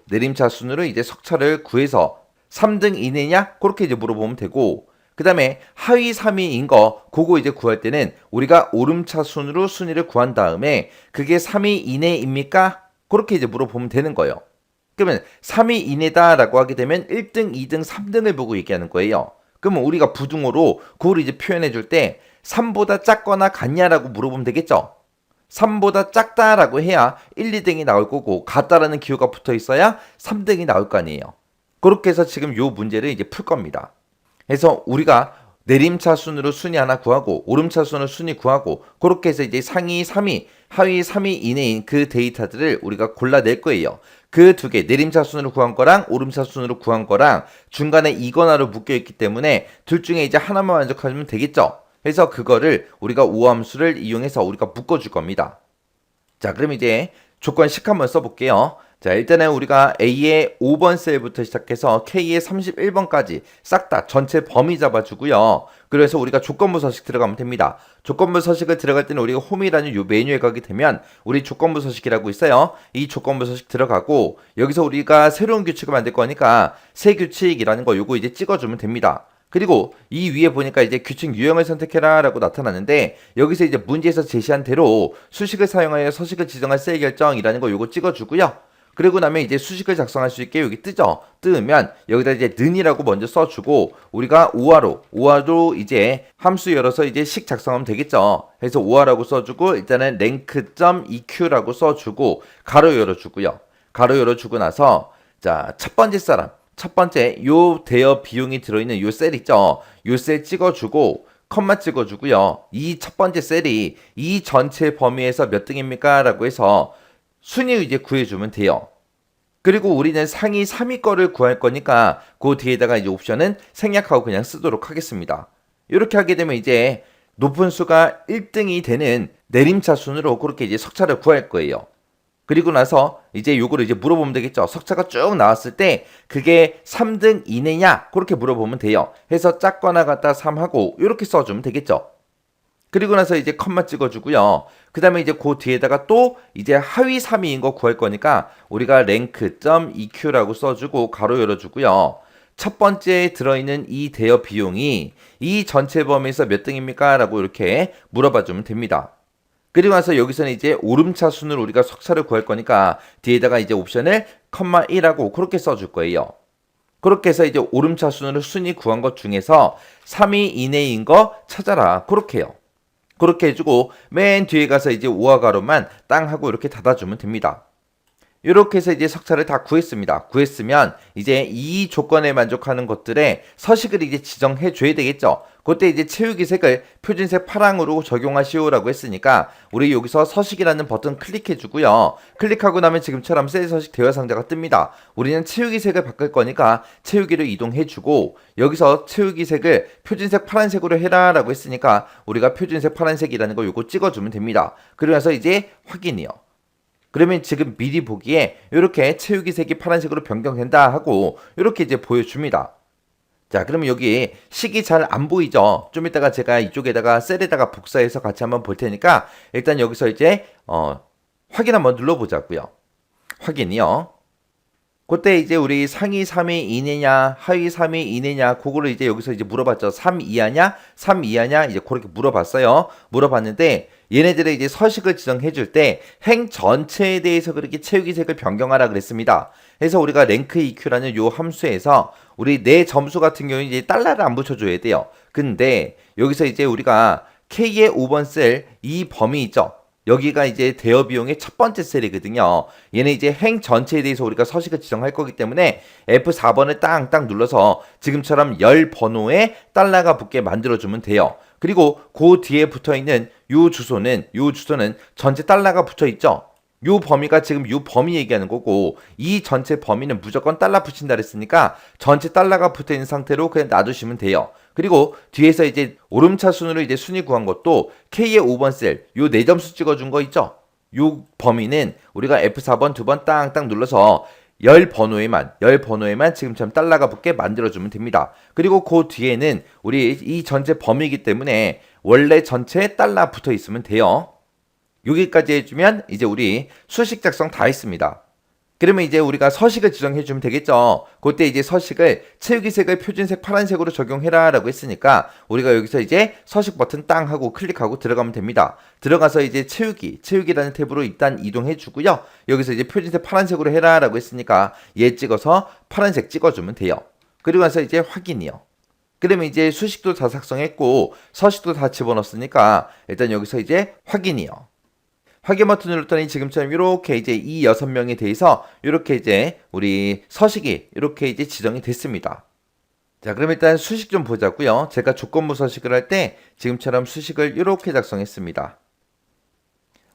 이제 석차를 구해서 3등 이내냐? 그렇게 이제 물어보면 되고, 그 다음에 하위 3위인 거 그거 이제 구할 때는 우리가 오름차순으로 순위를 구한 다음에 그게 3위 이내입니까? 그렇게 이제 물어보면 되는 거예요. 그러면 3위 이내다 라고 하게 되면 1등, 2등, 3등을 보고 얘기하는 거예요. 그러면 우리가 부등호로 그걸 이제 표현해 줄 때 3보다 작거나 같냐라고 물어보면 되겠죠. 3보다 작다라고 해야 1, 2등이 나올 거고 같다라는 기호가 붙어 있어야 3등이 나올 거 아니에요. 그렇게 해서 지금 요 문제를 이제 풀 겁니다. 그래서 우리가 내림차순으로 순위 하나 구하고 오름차순으로 순위 구하고 그렇게 해서 이제 상위 3위, 하위 3위 이내인 그 데이터들을 우리가 골라낼 거예요. 그 두 개, 내림차순으로 구한 거랑 오름차순으로 구한 거랑 중간에 이거나로 묶여있기 때문에 둘 중에 이제 하나만 만족하면 되겠죠. 그래서 그거를 우리가 우함수를 이용해서 우리가 묶어줄 겁니다. 자, 그럼 이제 조건식 한번 써볼게요. 자, 일단은 우리가 A의 5번 셀부터 시작해서 K의 31번까지 싹 다 전체 범위 잡아주고요. 그래서 우리가 조건부 서식 들어가면 됩니다. 조건부 서식을 들어갈 때는 우리가 홈이라는 요 메뉴에 가게 되면 우리 조건부 서식이라고 있어요. 이 조건부 서식 들어가고 여기서 우리가 새로운 규칙을 만들 거니까 새 규칙이라는 거 요거 이제 찍어주면 됩니다. 그리고 이 위에 보니까 이제 규칙 유형을 선택해라 라고 나타나는데 여기서 이제 문제에서 제시한 대로 수식을 사용하여 서식을 지정할 셀 결정이라는 거 요거 찍어주고요. 그리고 나면 이제 수식을 작성할 수 있게 여기 뜨죠. 뜨면 여기다 이제 는이라고 먼저 써주고 우리가 오화로 이제 함수 열어서 이제 식 작성하면 되겠죠. 그래서 오화라고 써주고 일단은 length.eq라고 써주고 가로 열어주고요. 가로 열어주고 나서 자, 첫 번째 요 대여 비용이 들어있는 요 셀 있죠. 요 셀 찍어주고 컴마 찍어주고요. 이 첫 번째 셀이 이 전체 범위에서 몇 등입니까? 라고 해서 순위 이제 구해주면 돼요. 그리고 우리는 상위 3위 거를 구할 거니까 그 뒤에다가 이제 옵션은 생략하고 그냥 쓰도록 하겠습니다. 이렇게 하게 되면 이제 높은 수가 1등이 되는 내림차 순으로 그렇게 이제 석차를 구할 거예요. 그리고 나서 이제 요거를 이제 물어보면 되겠죠. 석차가 쭉 나왔을 때 그게 3등 이내냐? 그렇게 물어보면 돼요. 해서 작거나 같다 3하고 이렇게 써주면 되겠죠. 그리고 나서 이제 컴마 찍어주고요. 그 다음에 이제 그 뒤에다가 또 이제 하위 3위인 거 구할 거니까 우리가 rank.eq라고 써주고 가로 열어주고요. 첫 번째에 들어있는 이 대여 비용이 이 전체 범위에서 몇 등입니까? 라고 이렇게 물어봐주면 됩니다. 그리고 나서 여기서는 이제 오름차 순으로 우리가 석차를 구할 거니까 뒤에다가 이제 옵션을 컴마 1하고 그렇게 써줄 거예요. 그렇게 해서 이제 오름차 순으로 순위 구한 것 중에서 3위 이내인 거 찾아라. 그렇게 해요. 그렇게 해주고 맨 뒤에 가서 이제 우화가로만 땅 하고 이렇게 닫아주면 됩니다. 이렇게 해서 이제 석차를 다 구했습니다. 구했으면 이제 이 조건에 만족하는 것들의 서식을 이제 지정해 줘야 되겠죠. 그때 이제 채우기 색을 표준색 파랑으로 적용하시오라고 했으니까 우리 여기서 서식이라는 버튼 클릭해 주고요. 클릭하고 나면 지금처럼 셀 서식 대화 상자가 뜹니다. 우리는 채우기 색을 바꿀 거니까 채우기를 이동해 주고 여기서 채우기 색을 표준색 파란색으로 해라 라고 했으니까 우리가 표준색 파란색이라는 거 요거 찍어주면 됩니다. 그러면서 이제 확인이요. 그러면 지금 미리 보기에 이렇게 채우기 색이 파란색으로 변경된다 하고 이렇게 이제 보여줍니다. 자, 그러면 여기 식이 잘 안 보이죠? 좀 이따가 제가 이쪽에다가 셀에다가 복사해서 같이 한번 볼 테니까 일단 여기서 이제 확인 한번 눌러보자고요. 확인이요. 그때 이제 우리 상위 3위 이내냐 하위 3위 이내냐 그거를 이제 여기서 이제 물어봤죠. 3 이하냐 3 이하냐 이제 그렇게 물어봤어요. 물어봤는데 얘네들의 이제 서식을 지정해 줄 때 행 전체에 대해서 그렇게 채우기 색을 변경하라 그랬습니다. 그래서 우리가 rank eq라는 요 함수에서 우리 내 점수 같은 경우는 이제 달러를 안 붙여줘야 돼요. 근데 여기서 이제 우리가 K의 5번 셀 이 범위 있죠. 여기가 이제 대여 비용의 첫 번째 셀이거든요. 얘는 이제 행 전체에 대해서 우리가 서식을 지정할 거기 때문에 F4번을 땅땅 눌러서 지금처럼 열 번호에 달러가 붙게 만들어주면 돼요. 그리고 그 뒤에 붙어있는 요 주소는 전체 달러가 붙어있죠. 요 범위가 지금 요 범위 얘기하는 거고 이 전체 범위는 무조건 달러 붙인다 그랬으니까 전체 달러가 붙어있는 상태로 그냥 놔두시면 돼요. 그리고 뒤에서 이제 오름차 순으로 이제 순위 구한 것도 K의 5번 셀, 요 4점수 찍어준 거 있죠? 요 범위는 우리가 F4번 두 번 땅땅 눌러서 열 번호에만 지금처럼 달러가 붙게 만들어주면 됩니다. 그리고 그 뒤에는 우리 이 전체 범위이기 때문에 원래 전체 달러 붙어 있으면 돼요. 여기까지 해주면 이제 우리 수식 작성 다 했습니다. 그러면 이제 우리가 서식을 지정해주면 되겠죠. 그때 이제 서식을 채우기 색을 표준색 파란색으로 적용해라 라고 했으니까 우리가 여기서 이제 서식 버튼 땅 하고 클릭하고 들어가면 됩니다. 들어가서 이제 채우기라는 탭으로 일단 이동해 주고요. 여기서 이제 표준색 파란색으로 해라 라고 했으니까 얘 찍어서 파란색 찍어주면 돼요. 그리고 나서 이제 확인이요. 그러면 이제 수식도 다 작성했고 서식도 다 집어넣었으니까 일단 여기서 이제 확인이요. 확인 버튼 눌렀더니 지금처럼 이렇게 이제 이 6명에 대해서 이렇게 이제 우리 서식이 이렇게 이제 지정이 됐습니다. 자, 그럼 일단 수식 좀 보자고요. 제가 조건부 서식을 할 때 지금처럼 수식을 이렇게 작성했습니다.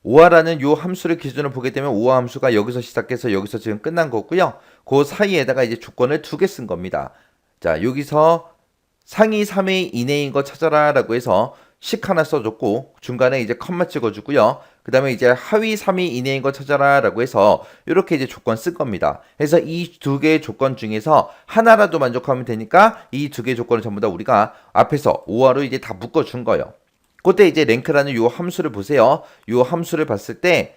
오화라는 요 함수를 기준으로 보게 되면 오화 함수가 여기서 시작해서 여기서 지금 끝난 거고요. 그 사이에다가 이제 조건을 2개 쓴 겁니다. 자, 여기서 상위 3회 이내인 거 찾아라 라고 해서 식 하나 써줬고 중간에 이제 컴마 찍어주고요. 그 다음에 이제 하위 3위 이내인 거 찾아라 라고 해서 이렇게 이제 조건 쓸 겁니다. 그래서 이 2개의 조건 중에서 하나라도 만족하면 되니까 이 2개의 조건을 전부 다 우리가 앞에서 5화로 이제 다 묶어준 거예요. 그때 이제 랭크라는 요 함수를 보세요. 요 함수를 봤을 때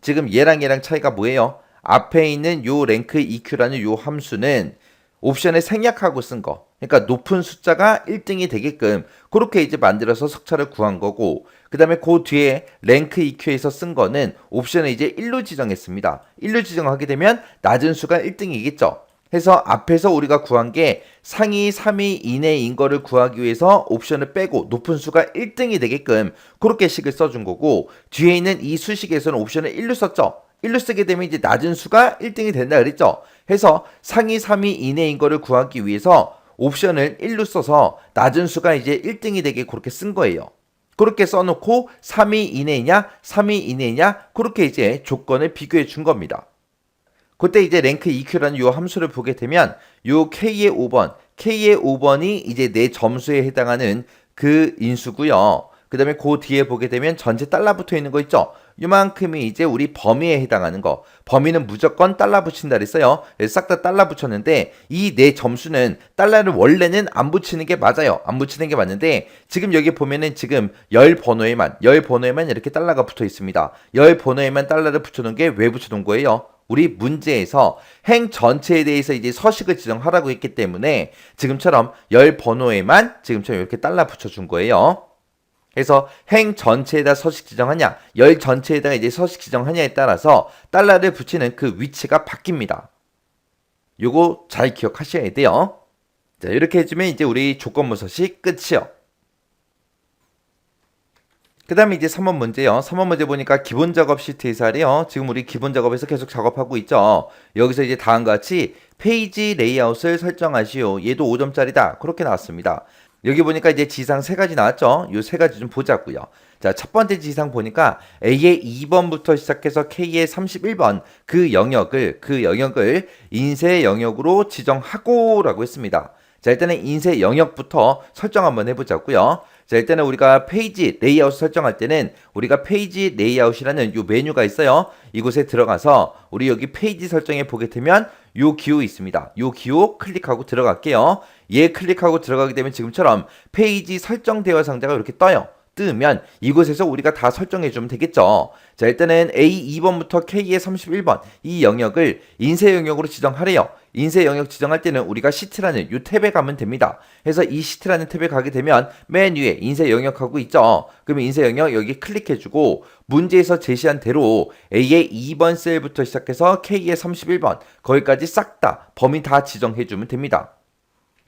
지금 얘랑 차이가 뭐예요? 앞에 있는 요 랭크 EQ라는 요 함수는 옵션을 생략하고 쓴 거. 그러니까 높은 숫자가 1등이 되게끔 그렇게 이제 만들어서 석차를 구한 거고 그 다음에 그 뒤에 랭크 EQ에서 쓴 거는 옵션을 이제 1로 지정했습니다. 1로 지정하게 되면 낮은 수가 1등이겠죠. 해서 앞에서 우리가 구한 게 상위 3위 이내인 거를 구하기 위해서 옵션을 빼고 높은 수가 1등이 되게끔 그렇게 식을 써준 거고 뒤에 있는 이 수식에서는 옵션을 1로 썼죠. 1로 쓰게 되면 이제 낮은 수가 1등이 된다 그랬죠. 해서 상위 3위 이내인 거를 구하기 위해서 옵션을 1로 써서 낮은 수가 이제 1등이 되게 그렇게 쓴 거예요. 그렇게 써놓고 3위 이내이냐 그렇게 이제 조건을 비교해 준 겁니다. 그때 이제 랭크 EQ라는 요 함수를 보게 되면 요 K의 5번이 이제 내 점수에 해당하는 그 인수고요. 그 다음에 그 뒤에 보게 되면 전체 달러 붙어 있는 거 있죠? 요만큼이 이제 우리 범위에 해당하는 거. 범위는 무조건 달러 붙인다 그랬어요. 싹 다 달러 붙였는데 이 내 점수는 달러를 원래는 안 붙이는 게 맞아요. 안 붙이는 게 맞는데 지금 여기 보면은 지금 열 번호에만 이렇게 달러가 붙어 있습니다. 열 번호에만 달러를 붙여놓은 게 왜 붙여놓은 거예요? 우리 문제에서 행 전체에 대해서 이제 서식을 지정하라고 했기 때문에 지금처럼 열 번호에만 지금처럼 이렇게 달러 붙여준 거예요. 그래서 행 전체에다 서식 지정하냐, 열 전체에다가 이제 서식 지정하냐에 따라서 달러를 붙이는 그 위치가 바뀝니다. 요거 잘 기억하셔야 돼요. 자, 이렇게 해주면 이제 우리 조건부 서식 끝이요. 그 다음에 이제 3번 문제요. 3번 문제 보니까 기본 작업 시트에서 하래요. 지금 우리 기본 작업에서 계속 작업하고 있죠. 여기서 이제 다음과 같이 페이지 레이아웃을 설정하시오. 얘도 5점짜리다. 그렇게 나왔습니다. 여기 보니까 이제 지상 3가지 나왔죠. 요 3가지 좀 보자고요. 자, 첫 번째 지상 보니까 A의 2번부터 시작해서 K의 31번 그 영역을 인쇄 영역으로 지정하고 라고 했습니다. 자, 일단은 인쇄 영역부터 설정 한번 해보자고요. 자, 일단은 우리가 페이지 레이아웃 설정할 때는 우리가 페이지 레이아웃이라는 요 메뉴가 있어요. 이곳에 들어가서 우리 여기 페이지 설정에 보게 되면 요 기호 있습니다. 요 기호 클릭하고 들어갈게요. 얘 클릭하고 들어가게 되면 지금처럼 페이지 설정 대화 상자가 이렇게 떠요. 뜨면 이곳에서 우리가 다 설정해 주면 되겠죠. 자, 일단은 A 2번부터 K의 31번 이 영역을 인쇄 영역으로 지정하래요. 인쇄 영역 지정할 때는 우리가 시트라는 이 탭에 가면 됩니다. 그래서 이 시트라는 탭에 가게 되면 맨 위에 인쇄 영역하고 있죠. 그러면 인쇄 영역 여기 클릭해주고 문제에서 제시한 대로 A의 2번 셀부터 시작해서 K의 31번 거기까지 싹 다 범위 다 지정해주면 됩니다.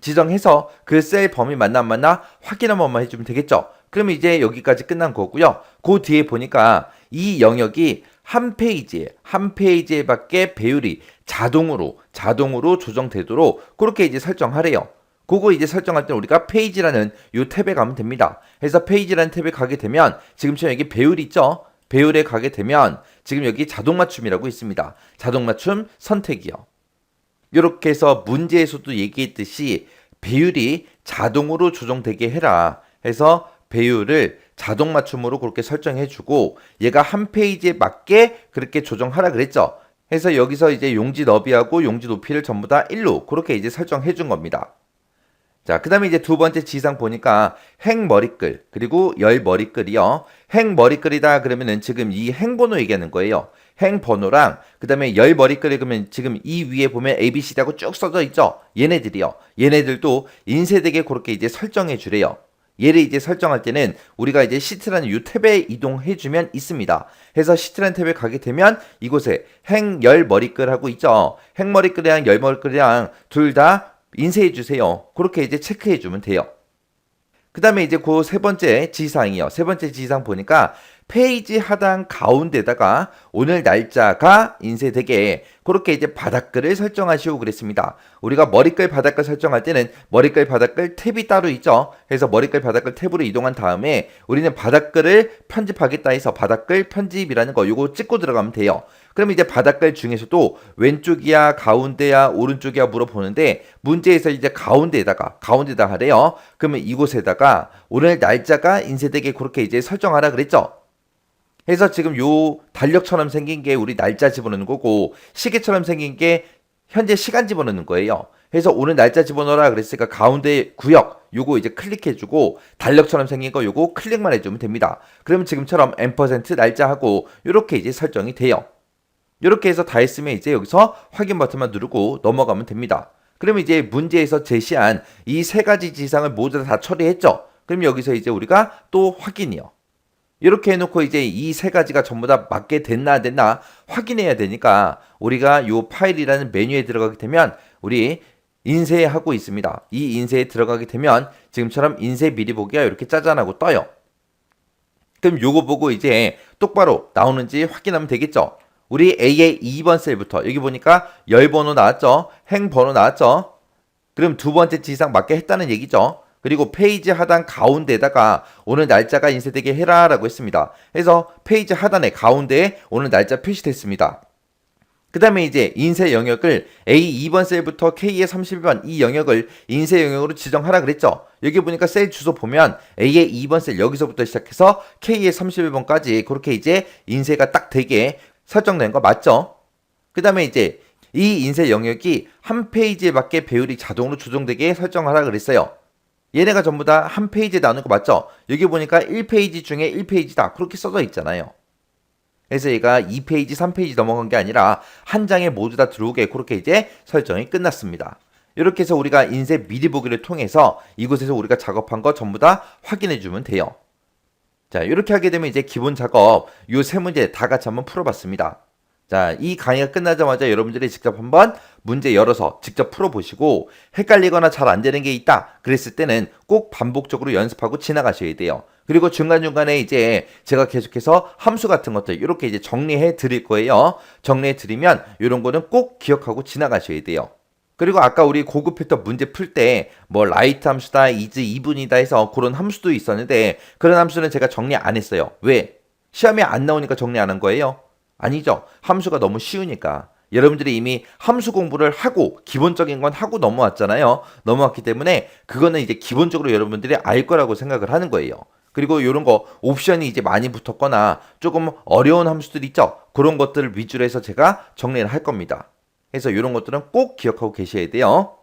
지정해서 그 셀 범위 맞나 안 맞나 확인 한 번만 해주면 되겠죠. 그럼 이제 여기까지 끝난 거고요. 그 뒤에 보니까 이 영역이 한 페이지에 밖에 배율이 자동으로 조정되도록 그렇게 이제 설정하래요. 그거 이제 설정할 때 우리가 페이지라는 요 탭에 가면 됩니다. 그래서 페이지라는 탭에 가게 되면 지금처럼 여기 배율 있죠? 배율에 가게 되면 지금 여기 자동 맞춤이라고 있습니다. 자동 맞춤 선택이요. 이렇게 해서 문제에서도 얘기했듯이 배율이 자동으로 조정되게 해라 해서 배율을 자동 맞춤으로 그렇게 설정해주고 얘가 한 페이지에 맞게 그렇게 조정하라 그랬죠. 해서 여기서 이제 용지 너비하고 용지 높이를 전부 다 1로 그렇게 이제 설정해 준 겁니다. 자, 그 다음에 이제 두 번째 지상 보니까 행머리끌, 그리고 열머리끌이요. 행머리끌이다 그러면은 지금 이 행번호 얘기하는 거예요. 행번호랑 그 다음에 열머리끌이 그러면 지금 이 위에 보면 ABCD하고 쭉 써져 있죠. 얘네들이요. 얘네들도 인쇄되게 그렇게 이제 설정해 주래요. 얘를 이제 설정할 때는 우리가 이제 시트라는 이 탭에 이동해 주면 있습니다. 해서 시트라는 탭에 가게 되면 이곳에 행열머리끌하고 있죠. 행머리끌이랑 열머리끌이랑 둘 다 인쇄해 주세요. 그렇게 이제 체크해 주면 돼요. 그 다음에 이제 그 세 번째 지상이요. 세 번째 지상 보니까 페이지 하단 가운데다가 오늘 날짜가 인쇄되게 그렇게 이제 바닥글을 설정하시오 그랬습니다. 우리가 머리글 바닥글 설정할 때는 머리글 바닥글 탭이 따로 있죠. 그래서 머리글 바닥글 탭으로 이동한 다음에 우리는 바닥글을 편집하겠다 해서 바닥글 편집이라는 거 요거 찍고 들어가면 돼요. 그럼 이제 바닥글 중에서도 왼쪽이야 가운데야 오른쪽이야 물어보는데 문제에서 이제 가운데에다가 하래요. 그러면 이곳에다가 오늘 날짜가 인쇄되게 그렇게 이제 설정하라 그랬죠. 해서 지금 요 달력처럼 생긴 게 우리 날짜 집어넣는 거고 시계처럼 생긴 게 현재 시간 집어넣는 거예요. 그래서 오늘 날짜 집어넣어라 그랬으니까 가운데 구역 요거 이제 클릭해주고 달력처럼 생긴 거 요거 클릭만 해주면 됩니다. 그러면 지금처럼 %, 날짜하고 요렇게 이제 설정이 돼요. 요렇게 해서 다 했으면 이제 여기서 확인 버튼만 누르고 넘어가면 됩니다. 그러면 이제 문제에서 제시한 이 세 가지 지상을 모두 다 처리했죠. 그럼 여기서 이제 우리가 또 확인이요. 이렇게 해놓고 이제 이 세 가지가 전부 다 맞게 됐나 안 됐나 확인해야 되니까 우리가 요 파일이라는 메뉴에 들어가게 되면 우리 인쇄하고 있습니다. 이 인쇄에 들어가게 되면 지금처럼 인쇄 미리 보기가 이렇게 짜잔하고 떠요. 그럼 요거 보고 이제 똑바로 나오는지 확인하면 되겠죠. 우리 A의 2번 셀부터 여기 보니까 열번호 나왔죠. 행번호 나왔죠. 그럼 두 번째 지상 맞게 했다는 얘기죠. 그리고 페이지 하단 가운데에다가 오늘 날짜가 인쇄되게 해라 라고 했습니다. 그래서 페이지 하단에 가운데에 오늘 날짜 표시됐습니다. 그 다음에 이제 인쇄 영역을 A 2번 셀부터 K의 31번 이 영역을 인쇄 영역으로 지정하라 그랬죠. 여기 보니까 셀 주소 보면 A의 2번 셀 여기서부터 시작해서 K의 31번까지 그렇게 이제 인쇄가 딱 되게 설정된 거 맞죠? 그 다음에 이제 이 인쇄 영역이 한 페이지에 맞게 배율이 자동으로 조정되게 설정하라 그랬어요. 얘네가 전부 다 한 페이지에 나오는 거 맞죠? 여기 보니까 1페이지 중에 1페이지다 그렇게 써져 있잖아요. 그래서 얘가 2페이지, 3페이지 넘어간 게 아니라 한 장에 모두 다 들어오게 그렇게 이제 설정이 끝났습니다. 이렇게 해서 우리가 인쇄 미리 보기를 통해서 이곳에서 우리가 작업한 거 전부 다 확인해 주면 돼요. 자, 이렇게 하게 되면 이제 기본 작업 요 세 문제 다 같이 한번 풀어봤습니다. 자, 이 강의가 끝나자마자 여러분들이 직접 한번 문제 열어서 직접 풀어보시고 헷갈리거나 잘 안 되는 게 있다 그랬을 때는 꼭 반복적으로 연습하고 지나가셔야 돼요. 그리고 중간중간에 이제 제가 계속해서 함수 같은 것들 이렇게 이제 정리해 드릴 거예요. 정리해 드리면 이런 거는 꼭 기억하고 지나가셔야 돼요. 그리고 아까 우리 고급했던 문제 풀 때 뭐 라이트 함수다, is 2분이다 해서 그런 함수도 있었는데 그런 함수는 제가 정리 안 했어요. 왜? 시험에 안 나오니까 정리 안 한 거예요? 아니죠. 함수가 너무 쉬우니까. 여러분들이 이미 함수 공부를 하고 기본적인 건 하고 넘어왔잖아요. 넘어왔기 때문에 그거는 이제 기본적으로 여러분들이 알 거라고 생각을 하는 거예요. 그리고 이런 거 옵션이 이제 많이 붙었거나 조금 어려운 함수들 있죠. 그런 것들을 위주로 해서 제가 정리를 할 겁니다. 그래서 이런 것들은 꼭 기억하고 계셔야 돼요.